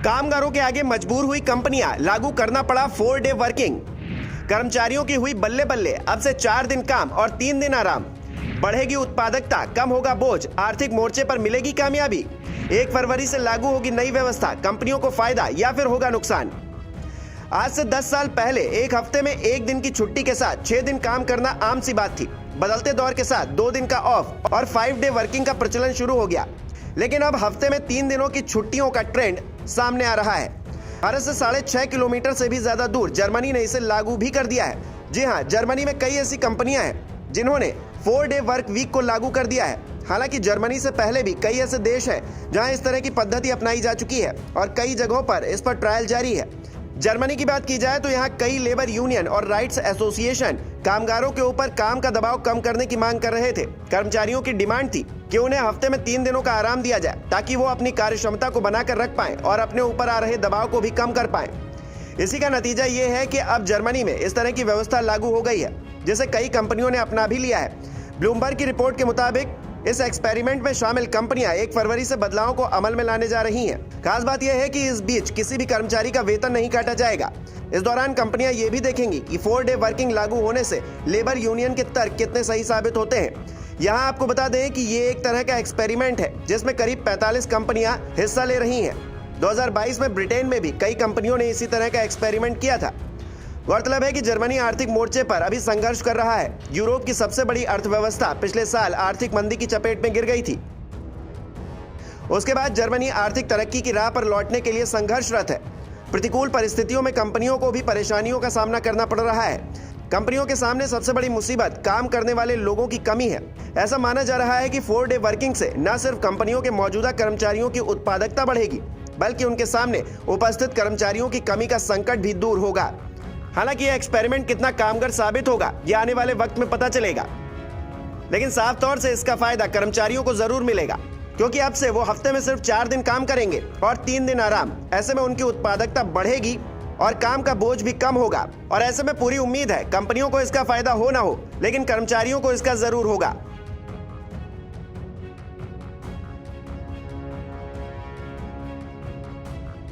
कामगारों के आगे मजबूर हुई कंपनियां, लागू करना पड़ा 4 डे वर्किंग। कर्मचारियों की हुई बल्ले बल्ले, अब से 4 दिन काम और 3 दिन आराम। बढ़ेगी उत्पादकता, कम होगा बोझ, आर्थिक मोर्चे पर मिलेगी कामयाबी। 1 फरवरी से लागू होगी नई व्यवस्था, कंपनियों को फायदा या फिर होगा नुकसान। आज से 10 साल पहले एक हफ्ते में 1 दिन की छुट्टी के साथ 6 दिन काम करना आम सी बात थी। बदलते दौर के साथ 2 दिन का ऑफ और 5 डे वर्किंग का प्रचलन शुरू हो गया। लेकिन अब हफ्ते में 3 दिनों की छुट्टियों का ट्रेंड सामने आ रहा है। भारत से 6.5 किलोमीटर से भी ज्यादा दूर जर्मनी ने इसे लागू भी कर दिया है। जी हाँ, जर्मनी में कई ऐसी कंपनियां हैं जिन्होंने 4 डे वर्क वीक को लागू कर दिया है। हालांकि जर्मनी से पहले भी कई ऐसे देश हैं जहां इस तरह की पद्धति अपनाई जा चुकी है और कई जगहों पर इस पर ट्रायल जारी है। जर्मनी की बात की जाए तो यहाँ कई लेबर यूनियन और राइट्स एसोसिएशन कामगारों के ऊपर काम का दबाव कम करने की मांग कर रहे थे। कर्मचारियों की डिमांड थी कि उन्हें हफ्ते में 3 दिनों का आराम दिया जाए ताकि वो अपनी कार्य क्षमता को बनाकर रख पाएं और अपने ऊपर आ रहे दबाव को भी कम कर पाएं। इसी का नतीजा ये है कि अब जर्मनी में इस तरह की व्यवस्था लागू हो गई है, जिसे कई कंपनियों ने अपना भी लिया है। ब्लूमबर्ग की रिपोर्ट के मुताबिक इस एक्सपेरिमेंट में शामिल कंपनियां 1 फरवरी से बदलावों को अमल में लाने जा रही हैं। खास बात यह है कि इस बीच किसी भी कर्मचारी का वेतन नहीं काटा जाएगा। इस दौरान कंपनियां ये भी देखेंगी कि 4 डे वर्किंग लागू होने से लेबर यूनियन के तर्क कितने सही साबित होते हैं। यहाँ आपको बता दें कि ये एक तरह का एक्सपेरिमेंट है जिसमें करीब 45 कंपनियां हिस्सा ले रही हैं। 2022 में ब्रिटेन में भी कई कंपनियों ने इसी तरह का एक्सपेरिमेंट किया था। गौरतलब है कि जर्मनी आर्थिक मोर्चे पर अभी संघर्ष कर रहा है। यूरोप की सबसे बड़ी अर्थव्यवस्था पिछले साल आर्थिक मंदी की चपेट में गिर गई थी। उसके बाद जर्मनी आर्थिक तरक्की की राह पर लौटने के लिए संघर्षरत है। प्रतिकूल परिस्थितियों में कंपनियों को भी परेशानियों का सामना करना पड़ रहा है। कंपनियों के सामने सबसे बड़ी मुसीबत काम करने वाले लोगों की कमी है। ऐसा माना जा रहा है कि 4 डे वर्किंग से न सिर्फ कंपनियों के मौजूदा कर्मचारियों की उत्पादकता बढ़ेगी, बल्कि उनके सामने उपस्थित कर्मचारियों की कमी का संकट भी दूर होगा। हालांकि यह एक्सपेरिमेंट कितना कामगर साबित होगा, यह आने वाले वक्त में पता चलेगा। लेकिन साफ तौर से इसका फायदा कर्मचारियों को जरूर मिलेगा, क्योंकि अब से वो हफ्ते में सिर्फ 4 दिन काम करेंगे और 3 दिन आराम। ऐसे में उनकी उत्पादकता बढ़ेगी और काम का बोझ भी कम होगा। और ऐसे में पूरी उम्मीद है कंपनियों को इसका फायदा हो ना हो, लेकिन कर्मचारियों को इसका जरूर होगा।